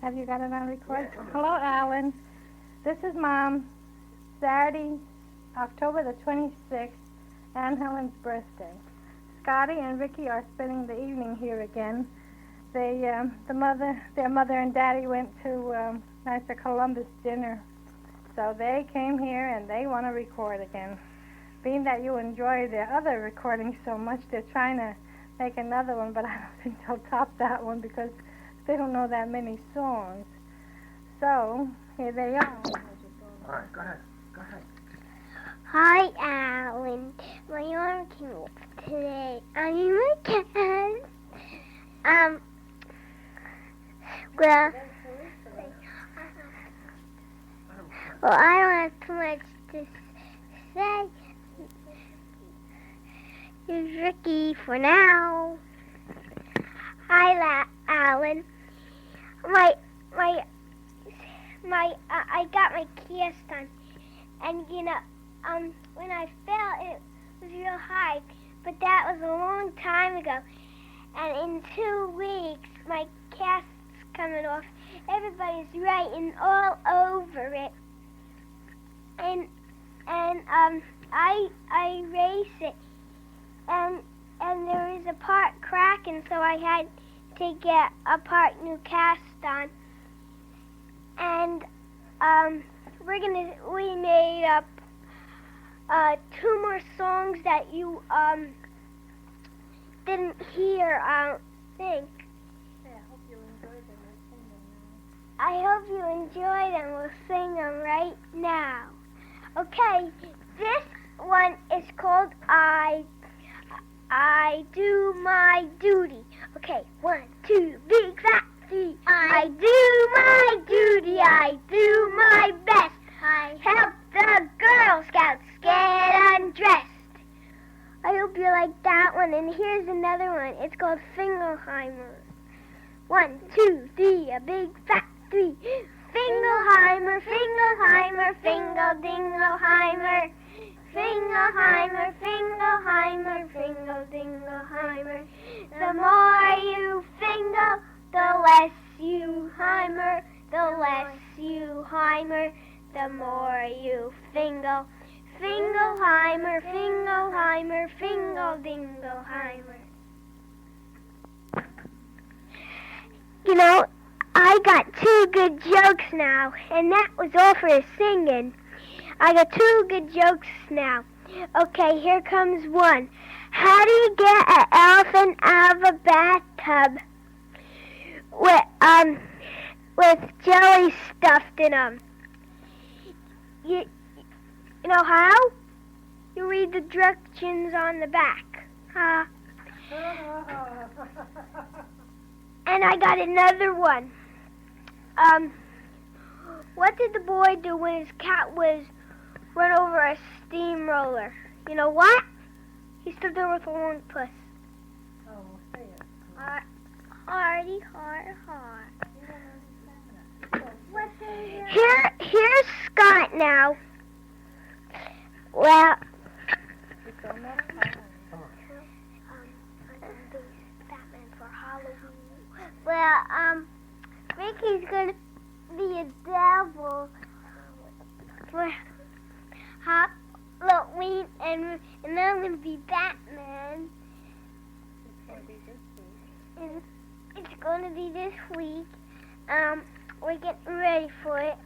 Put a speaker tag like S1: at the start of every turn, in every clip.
S1: Have you got it on record? Yeah. Hello, Alan. This is Mom. Saturday, October the 26th, Ann Helen's birthday. Scotty and Ricky are spending the evening here again. Their mother and Daddy went to Master Columbus dinner, so they came here and they want to record again. Being that you enjoy their other recordings so much, they're trying to make another one, but I don't think they'll top that one because they don't know that many songs. So, here they are.
S2: All right, go ahead. Go ahead.
S3: Hi, Alan. My arm came off today. I'm a cat. Well, I don't have too much to say. Here's Ricky for now. Hi, Alan. I got my cast on, and when I fell, it was real high, but that was a long time ago. And in 2 weeks, my cast's coming off. Everybody's writing all over it, and I race it, and there was a part cracking, so I had to get a part new cast on. And we made up 2 more songs that you didn't hear, I don't think.
S1: Hey, I hope you enjoyed them. We'll sing them now.
S3: I hope you enjoy them. We'll sing them right now. Okay, this one is called I Do My Duty. Okay, 1, 2, big fat 3. I do my duty. I do my best. I help the Girl Scouts get undressed. I hope you like that one. And here's another one. It's called Fingerheimer. 1, 2, 3, a big fat 3. Fingerheimer, Fingerheimer, Fingeldingleheimer. Fingerheimer, Fingerheimer, Fingeldingleheimer. The more you finger, the less you heimer. The less you heimer, the more you fingle. Fingelheimer, Fingelheimer, Fingeldingleheimer. You know, I got 2 good jokes now, and that was all for the singing. I got 2 good jokes now. Okay, here comes one. How do you get an elephant out of a bathtub with jelly stuffed in them? You know how? You read the directions on the back. And I got another one. What did the boy do when his cat was run over a steamroller? You know what? He stood there with a long puss.
S1: Oh, say it.
S3: Hardy, hard. Here's Scott now. Well, Batman for Halloween. Well, Ricky's gonna be a devil for Halloween, and I'm gonna be Batman. It's gonna be this week. We're getting ready for it.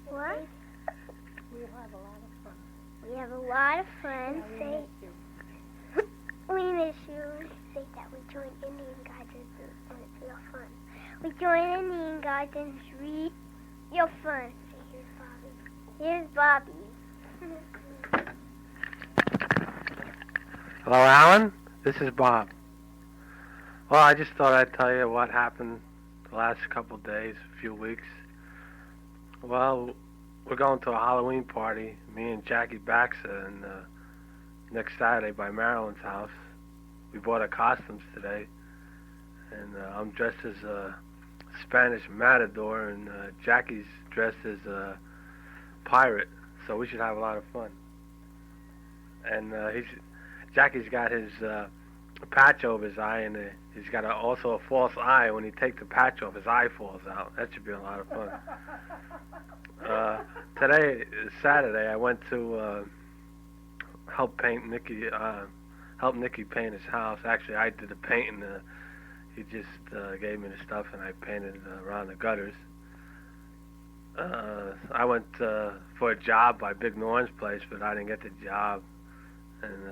S3: What?
S1: We'll have a lot of fun.
S3: We have a lot of fun. Say, we miss you. Say that we join Indian Guardians and it's real fun. We join Indian Guardians, real fun. Say, here's Bobby. Here's Bobby.
S2: Hello, Alan. This is Bob. Well, I just thought I'd tell you what happened the last couple of days, a few weeks. Well, we're going to a Halloween party, me and Jackie Baxa, and next Saturday by Marilyn's house. We bought our costumes today, and I'm dressed as a Spanish matador, and Jackie's dressed as a pirate, so we should have a lot of fun. And Jackie's got his a patch over his eye, and he's got also a false eye. When he takes the patch off, his eye falls out. That should be a lot of fun. Today, Saturday, I went to help Nicky paint his house. Actually, I did the painting. He just gave me the stuff, and I painted around the gutters. I went for a job by Big Norn's place, but I didn't get the job, and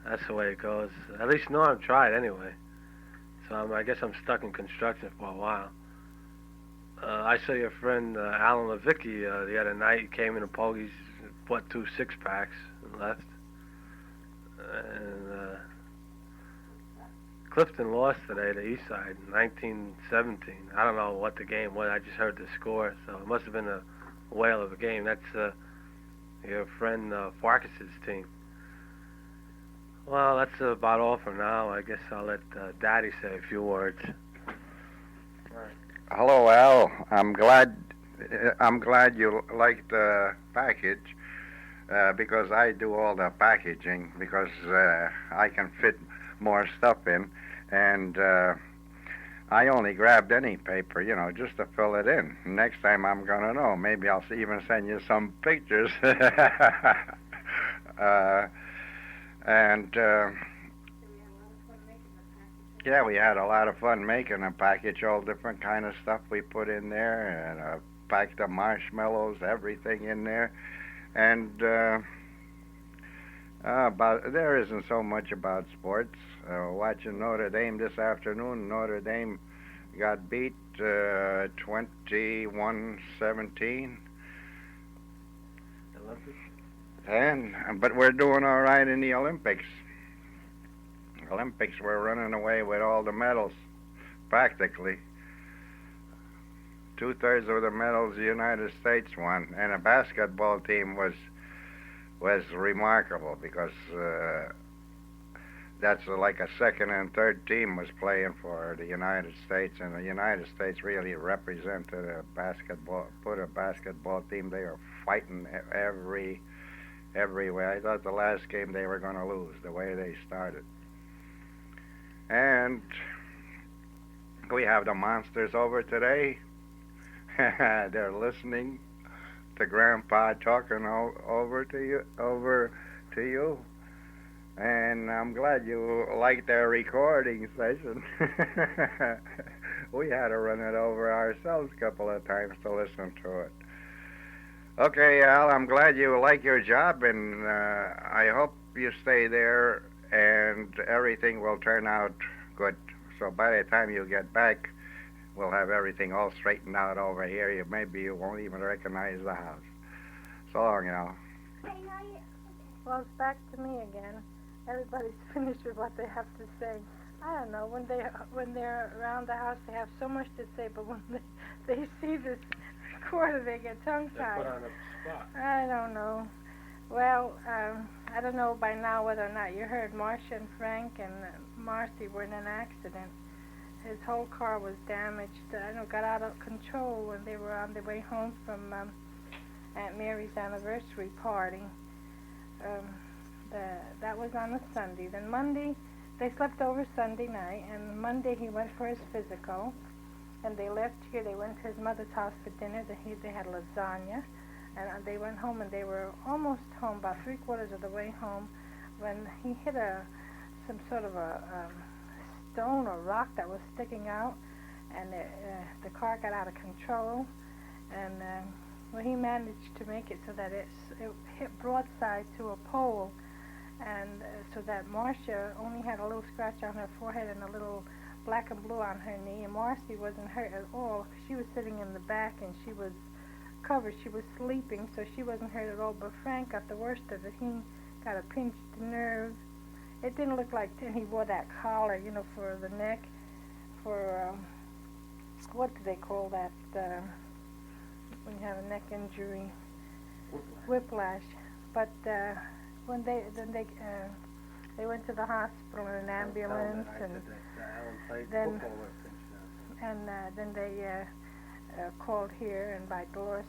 S2: that's the way it goes. At least Norm tried anyway. So I guess I'm stuck in construction for a while. I saw your friend Alan Levicki the other night. He came in a Pogies, bought 2 6-packs and left. And Clifton lost today to Eastside, 19-17. I don't know what the game was. I just heard the score, so it must have been a whale of a game. That's your friend Farkas's team. Well, that's about all for now. I guess I'll let Daddy say a few words.
S4: Hello, Al. I'm glad you liked the package because I do all the packaging because I can fit more stuff in, and I only grabbed any paper, just to fill it in. Next time I'm gonna know. Maybe I'll even send you some pictures. Yeah, we had a lot of fun making a package, all different kind of stuff we put in there, and packed the marshmallows, everything in there. And there isn't so much about sports. Watching Notre Dame this afternoon, Notre Dame got beat 21-17. But we're doing all right in the Olympics. We're running away with all the medals, practically. 2/3 of the medals the United States won, and the basketball team was remarkable because that's like a second and third team was playing for the United States, and the United States really represented a basketball team. They were fighting every way. I thought the last game they were going to lose, the way they started. And we have the monsters over today. They're listening to Grandpa talking over to you. And I'm glad you liked their recording session. We had to run it over ourselves a couple of times to listen to it. Okay, Al, I'm glad you like your job, and I hope you stay there and everything will turn out good. So by the time you get back, we'll have everything all straightened out over here. Maybe you won't even recognize the house. So long, Al.
S1: Well, it's back to me again. Everybody's finished with what they have to say. I don't know. When they're around the house, they have so much to say, but when they see this recorder, they get tongue-tied.
S2: Put on a spot.
S1: I don't know. Well, I don't know by now whether or not you heard Marcia and Frank and Marcy were in an accident. His whole car was damaged. Got out of control when they were on their way home from Aunt Mary's anniversary party. That was on a Sunday. Then Monday, they slept over Sunday night, and Monday he went for his physical. And they left here. They went to his mother's house for dinner. They had lasagna. And they went home, and they were almost home, about 3/4 of the way home, when he hit some sort of a stone or rock that was sticking out, and the car got out of control. And he managed to make it so that it hit broadside to a pole, and so that Marcia only had a little scratch on her forehead and a little black and blue on her knee, and Marcy wasn't hurt at all. She was sitting in the back, and she was covered. She was sleeping, so she wasn't hurt at all. But Frank got the worst of it. He got a pinched nerve. It didn't look like, and he wore that collar, for the neck, for, what do they call that, when you have a neck injury? Whiplash. But when they went to the hospital in an ambulance, and then they called here, and by Dolores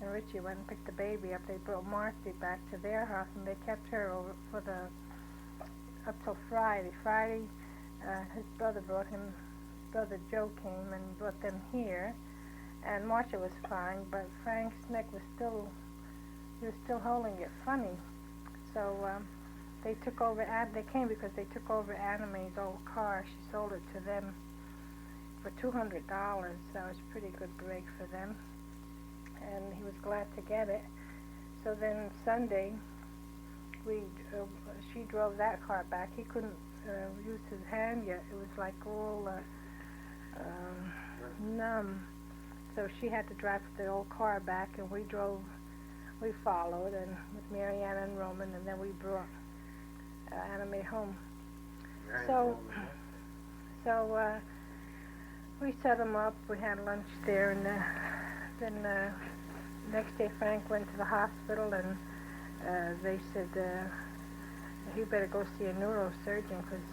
S1: and Richie went and picked the baby up. They brought Marcy back to their house, and they kept her over for up till Friday. Friday, his brother Joe came and brought them here, and Marcia was fine, but Frank's neck was still holding it funny. So they took over, they came because they took over Anna Mae's old car. She sold it to them for $200, so it was a pretty good break for them, and he was glad to get it. So then Sunday, she drove that car back. He couldn't use his hand yet. It was like all numb. So she had to drive the old car back, and we followed, and with Marianne and Roman, and then we brought Anna Mae home. So we set them up. We had lunch there, and then next day Frank went to the hospital, and they said he better go see a neurosurgeon because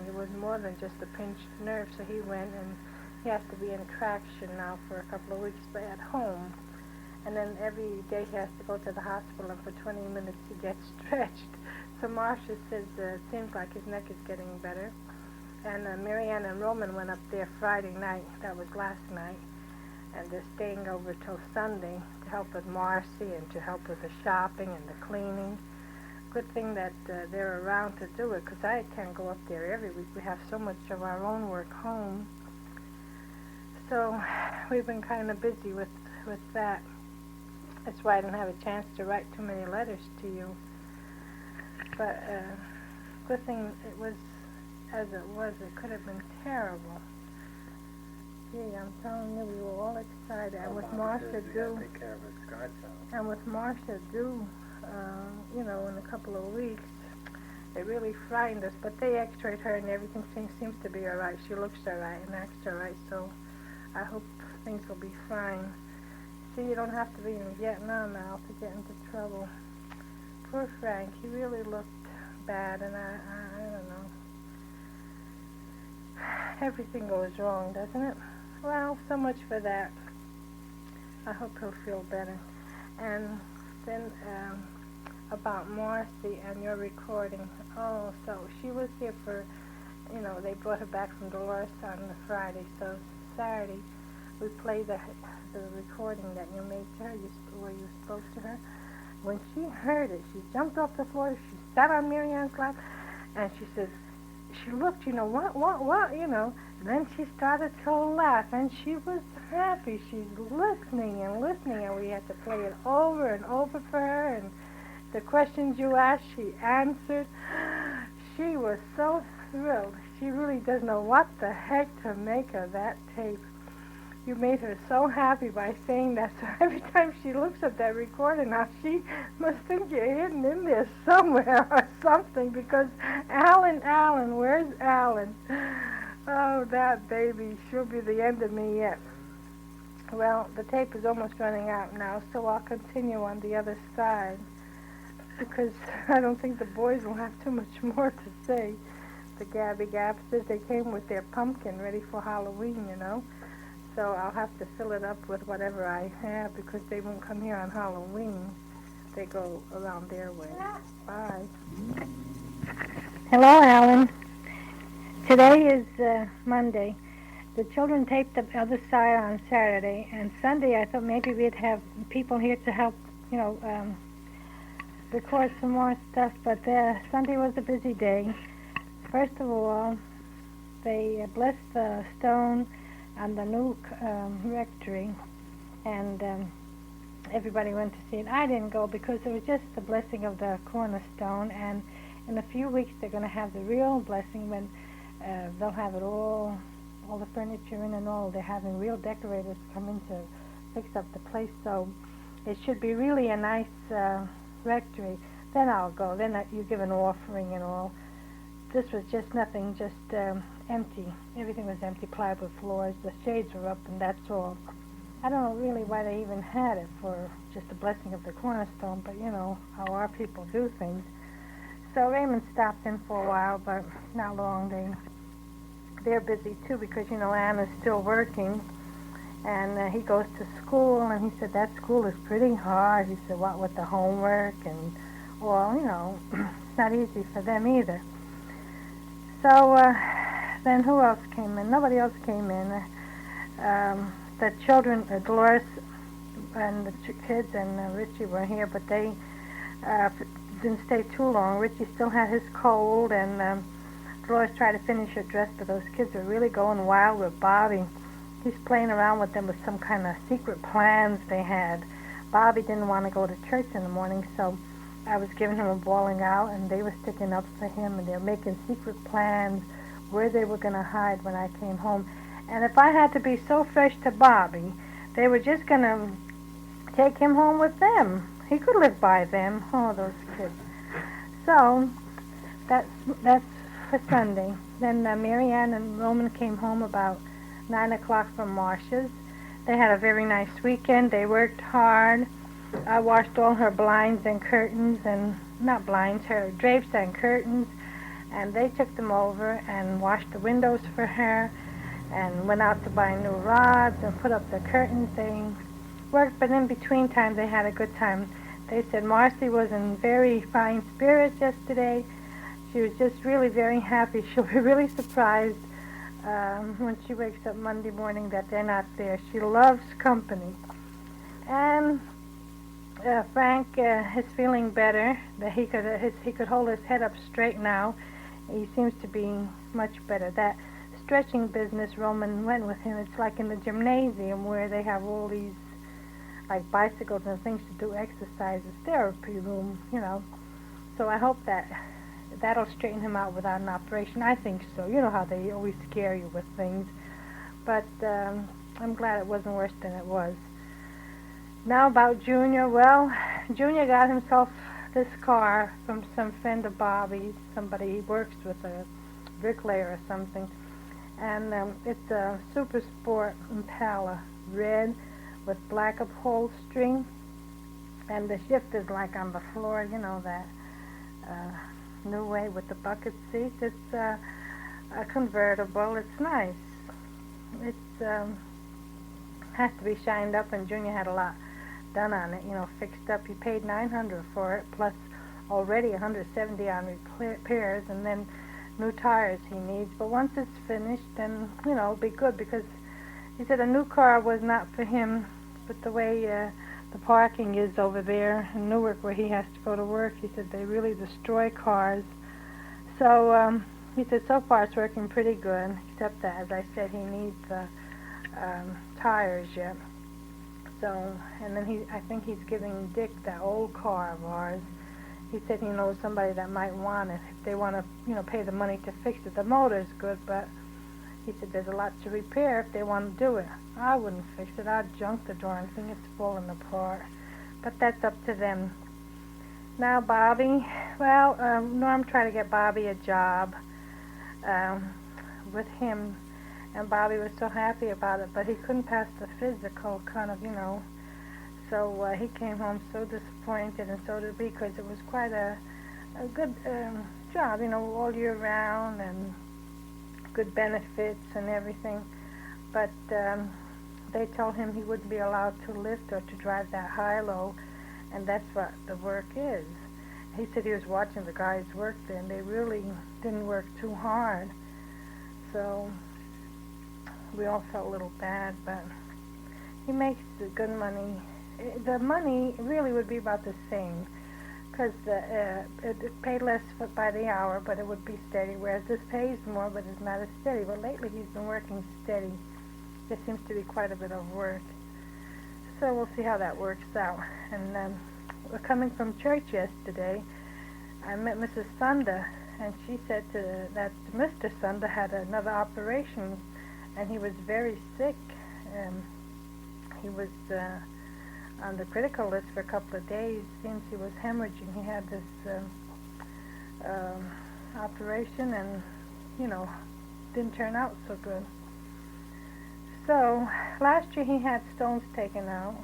S1: it was more than just a pinched nerve. So he went, and he has to be in traction now for a couple of weeks, but at home. And then every day he has to go to the hospital, and for 20 minutes he gets stretched. So Marcia says it seems like his neck is getting better. And Marianne and Roman went up there Friday night. That was last night. And they're staying over till Sunday to help with Marcy and to help with the shopping and the cleaning. Good thing that they're around to do it, because I can't go up there every week. We have so much of our own work home. So we've been kind of busy with that. That's why I didn't have a chance to write too many letters to you. But good thing it was as it was. It could have been terrible. Gee, I'm telling you, we were all excited. And with Marcia due, in a couple of weeks, it really frightened us. But they x-rayed her, and everything seems to be all right. She looks all right and acts all right. So I hope things will be fine. See, you don't have to be in Vietnam now to get into trouble. Poor Frank, he really looked bad, and I don't know. Everything goes wrong, doesn't it? Well, so much for that. I hope he'll feel better. And then about Marcy and your recording. Oh, so she was here for, they brought her back from Dolores on the Friday. So Saturday, we played the recording that you made to her, where you spoke to her. When she heard it, she jumped off the floor, she sat on Marianne's lap, and she says, she looked, what, and then she started to laugh, and she was happy. She's listening, and we had to play it over and over for her, and the questions you asked, she answered. She was so thrilled. She really doesn't know what the heck to make of that tape. You made her so happy by saying that. So every time she looks at that recording now, she must think you're hidden in there somewhere or something, because Alan, where's Alan? Oh, that baby, she'll be the end of me yet. Well, the tape is almost running out now, so I'll continue on the other side, because I don't think the boys will have too much more to say. The Gabby Gapsters, they came with their pumpkin ready for Halloween, So I'll have to fill it up with whatever I have, because they won't come here on Halloween. They go around their way. Bye. Hello, Alan. Today is Monday. The children taped the other side on Saturday, and Sunday I thought maybe we'd have people here to help, record some more stuff, but Sunday was a busy day. First of all, they blessed the stone on the new rectory, and everybody went to see it. I didn't go because it was just the blessing of the cornerstone, and in a few weeks they're going to have the real blessing when they'll have it all the furniture in and all. They're having real decorators come in to fix up the place, so it should be really a nice rectory. Then I'll go. Then you give an offering and all. This was just nothing, just empty. Everything was empty, plywood floors. The shades were up, and that's all. I don't know really why they even had it for just the blessing of the cornerstone, but how our people do things. So Raymond stopped in for a while, but not long. They're busy too, because Anna's still working, and he goes to school, and he said that school is pretty hard. He said, what with the homework and it's not easy for them either. So then who else came in? Nobody else came in. The children, Dolores and the kids and Richie were here, but they didn't stay too long. Richie still had his cold, and Dolores tried to finish her dress, but those kids were really going wild with Bobby. He's playing around with them with some kind of secret plans they had. Bobby didn't want to go to church in the morning, so I was giving him a bawling out, and they were sticking up for him, and they were making secret plans where they were going to hide when I came home. And if I had to be so fresh to Bobby, they were just going to take him home with them. He could live by them. Oh, those kids. So that's for Sunday. Then Mary Ann and Roman came home about 9 o'clock from Marcia's. They had a very nice weekend. They worked hard. I washed all her blinds and curtains, and not blinds, her drapes and curtains, and they took them over and washed the windows for her and went out to buy new rods and put up the curtains. They worked, but in between time they had a good time. They said Marcy was in very fine spirits yesterday. She was just really very happy. She'll be really surprised when she wakes up Monday morning that they're not there. She loves company. And Frank is feeling better. That he could hold his head up straight now. He seems to be much better. That stretching business, Roman went with him. It's like in the gymnasium where they have all these like bicycles and things to do exercises, therapy room, you know. So I hope that'll straighten him out without an operation. I think so. You know how they always scare you with things. But I'm glad it wasn't worse than it was. Now about Junior. Well, Junior got himself this car from some friend of Bobby's, somebody he works with, a bricklayer or something. And it's a Super Sport Impala, red with black upholstery. And the shift is like on the floor, you know, that new way with the bucket seats. It's a convertible. It's nice. It's has to be shined up, and Junior had a lot done on it, you know, fixed up. He paid $900 for it, plus already $170 on repairs, and then new tires he needs. But once it's finished, then, you know, it'll be good, because he said a new car was not for him, but the way the parking is over there in Newark where he has to go to work, he said they really destroy cars. So he said so far it's working pretty good, except that, as I said, he needs tires yet. So, and then I think he's giving Dick that old car of ours. He said he knows somebody that might want it if they want to, you know, pay the money to fix it. The motor's good, but he said there's a lot to repair if they want to do it. I wouldn't fix it. I'd junk the darn thing. It's falling apart. But that's up to them. Now Bobby, well, Norm tried to get Bobby a job with him, and Bobby was so happy about it, but he couldn't pass the physical, kind of, you know. So he came home so disappointed, and so did we, because it was quite a good job, you know, all year round, and good benefits and everything. But they told him he wouldn't be allowed to lift or to drive that high-low, and that's what the work is. He said he was watching the guys work there, and they really didn't work too hard. So we all felt a little bad, but he makes good money. The money really would be about the same, because it paid less by the hour, but it would be steady, whereas this pays more, but it's not as steady. But lately he's been working steady. There seems to be quite a bit of work. So we'll see how that works out. And we're coming from church yesterday. I met Mrs. Sunda, and she said that Mr. Sunda had another operation, and he was very sick. He was on the critical list for a couple of days. Seems he was hemorrhaging. He had this operation, and, you know, didn't turn out so good. So last year he had stones taken out,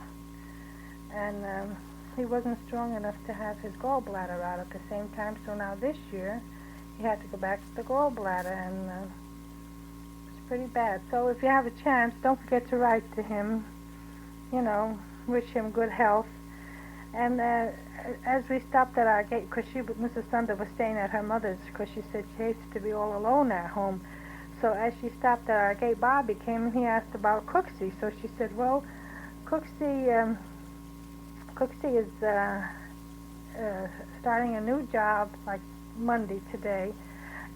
S1: and he wasn't strong enough to have his gallbladder out at the same time. So now this year he had to go back to the gallbladder, and it's pretty bad. So if you have a chance, don't forget to write to him. You know, wish him good health. And as we stopped at our gate, because Mrs. Thunder was staying at her mother's, because she said she hates to be all alone at home. So as she stopped at our gate, Bobby came and he asked about Cooksey. So she said, well, Cooksey is starting a new job like Monday today,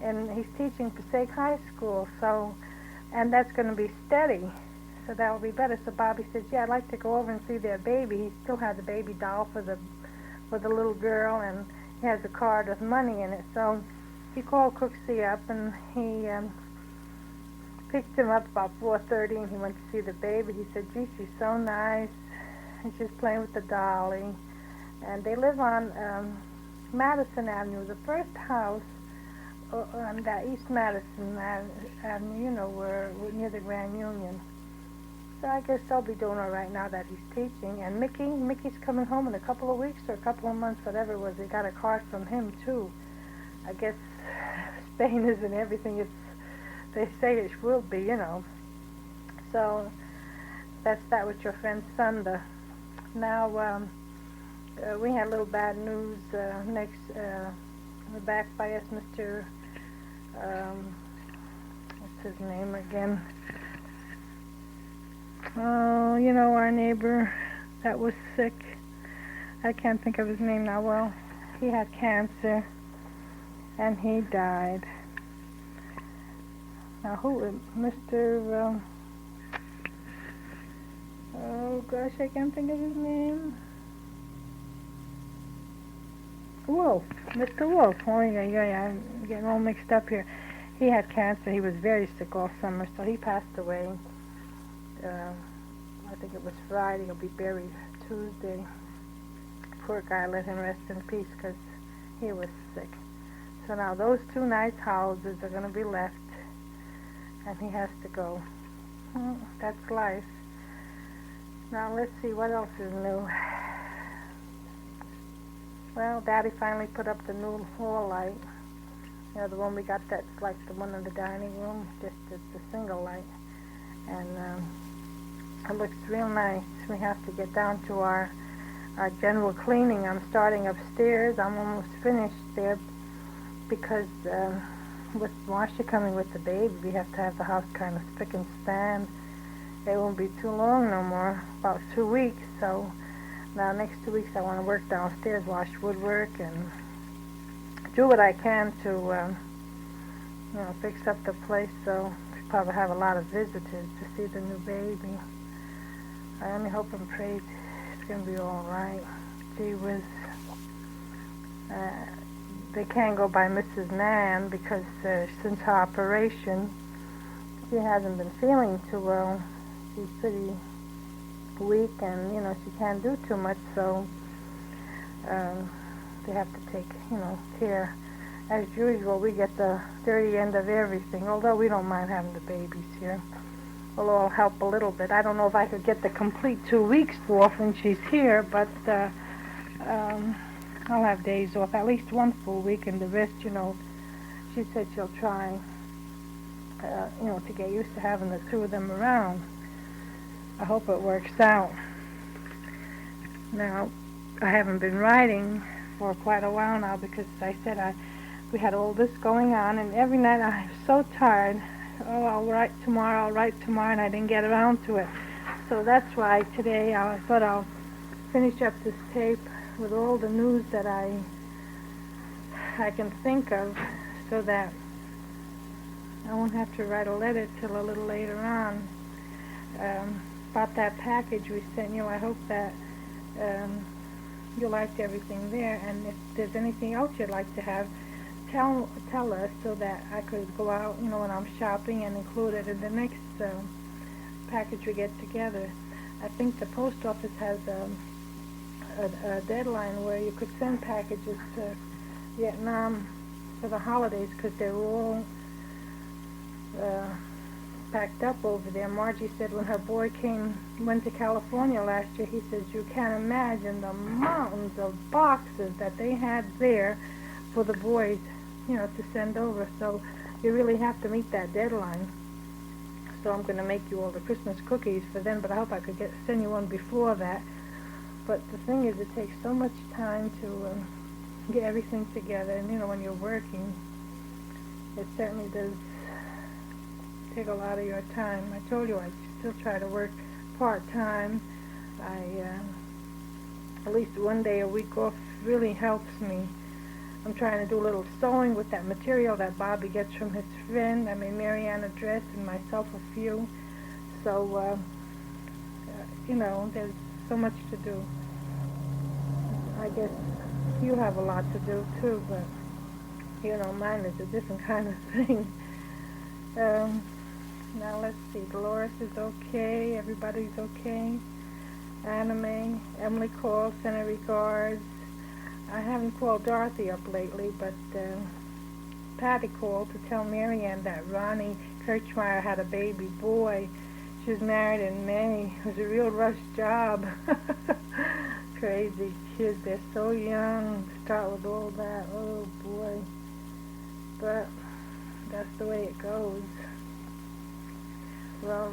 S1: and he's teaching Passaic High School. So, and that's going to be steady. So that will be better. So Bobby said, yeah, I'd like to go over and see their baby. He still has a baby doll for the little girl, and he has a card with money in it. So he called Cooksey up, and he picked him up about 4:30, and he went to see the baby. He said, gee, she's so nice, and she's playing with the dolly. And they live on Madison Avenue, the first house on that East Madison Avenue, you know, we're near the Grand Union. So I guess they'll be doing all right now that he's teaching. And Mickey's coming home in a couple of weeks or a couple of months, whatever it was. They got a card from him, too. I guess Spain isn't everything they say it will be, you know. So that's that with your friend Sunda. Now, we had a little bad news. We're back by us, Mr. What's his name again? Oh, you know, our neighbor that was sick. I can't think of his name now. Well, he had cancer, and he died. Now, Mr. Oh, gosh, I can't think of his name. Wolf. Mr. Wolf. Oh, yeah, I'm getting all mixed up here. He had cancer. He was very sick all summer, so he passed away. I think it was Friday. He'll be buried Tuesday. Poor guy, let him rest in peace, because he was sick. So now those two nice houses are going to be left, and he has to go. Well, that's life. Now let's see what else is new. Well, Daddy finally put up the new hall light. You know, the one we got that's like the one in the dining room, just it's a single light. And it looks real nice. We have to get down to our general cleaning. I'm starting upstairs. I'm almost finished there because with Marcia coming with the baby, we have to have the house kind of spick and span. It won't be too long no more, about 2 weeks. So now next 2 weeks I want to work downstairs, wash woodwork, and do what I can to you know, fix up the place. So we'll probably have a lot of visitors to see the new baby. I only hope and pray it's going to be all right. Gee whiz. They can't go by Mrs. Nan because since her operation, she hasn't been feeling too well. She's pretty weak, and, you know, she can't do too much, so they have to take, you know, care. As usual, we get the dirty end of everything, although we don't mind having the babies here. We'll all help a little bit. I don't know if I could get the complete 2 weeks off when she's here, but I'll have days off, at least one full week, and the rest, you know, she said she'll try, you know, to get used to having the two of them around. I hope it works out. Now, I haven't been writing for quite a while now because I said we had all this going on, and every night I'm so tired. Oh, I'll write tomorrow, and I didn't get around to it. So that's why today I thought I'll finish up this tape with all the news that I can think of, so that I won't have to write a letter till a little later on. About that package we sent you, I hope that you liked everything there, and if there's anything else you'd like to have, tell us so that I could go out, you know, when I'm shopping, and include it in the next package we get together. I think the post office has a deadline where you could send packages to Vietnam for the holidays, because they're all packed up over there. Margie said when her boy went to California last year, he says you can't imagine the mountains of boxes that they had there for the boys, you know, to send over. So you really have to meet that deadline. So I'm going to make you all the Christmas cookies for them, but I hope I could send you one before that. But the thing is, it takes so much time to get everything together. And, you know, when you're working, it certainly does take a lot of your time. I told you I still try to work part-time. At least one day a week off really helps me. I'm trying to do a little sewing with that material that Bobby gets from his friend. I made Marianne a dress and myself a few. So, you know, there's so much to do. I guess you have a lot to do too, but, you know, mine is a different kind of thing. Now let's see, Dolores is okay, everybody's okay. Anime, Emily called, sent her regards. I haven't called Dorothy up lately, but Patty called to tell Marianne that Ronnie Kirchmeyer had a baby boy. She was married in May. It was a real rush job. Crazy kids, they're so young to start with all that. Oh boy. But that's the way it goes. Well,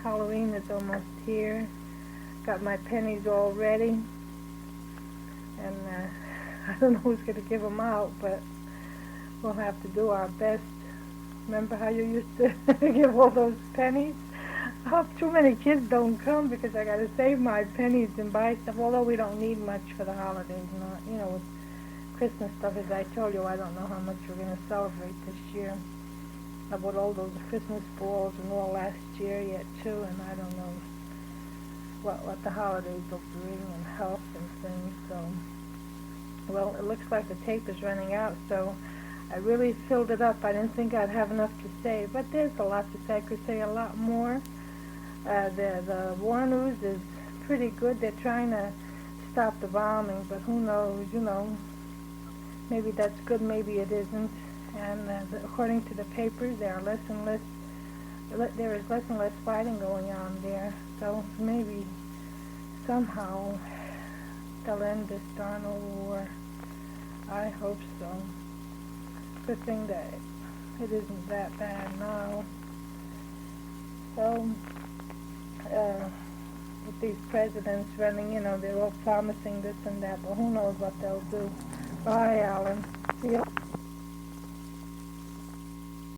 S1: Halloween is almost here. Got my pennies all ready. And I don't know who's going to give them out, but we'll have to do our best. Remember how you used to give all those pennies? I hope too many kids don't come because I got to save my pennies and buy stuff, although we don't need much for the holidays. Not, you know, with Christmas stuff, as I told you, I don't know how much we're going to celebrate this year. I bought all those Christmas balls and all last year yet, too, and I don't know what the holidays will bring and health and things. So, well, it looks like the tape is running out, so I really filled it up. I didn't think I'd have enough to say, but there's a lot to say. I could say a lot more. The war news is pretty good. They're trying to stop the bombing, but who knows, you know. Maybe that's good, maybe it isn't. And according to the papers, there is less and less fighting going on there. So maybe somehow they'll end this darn old war. I hope so. Good thing that it isn't that bad now. So, with these presidents running, you know, they're all promising this and that, but who knows what they'll do. Bye, Alan. See you.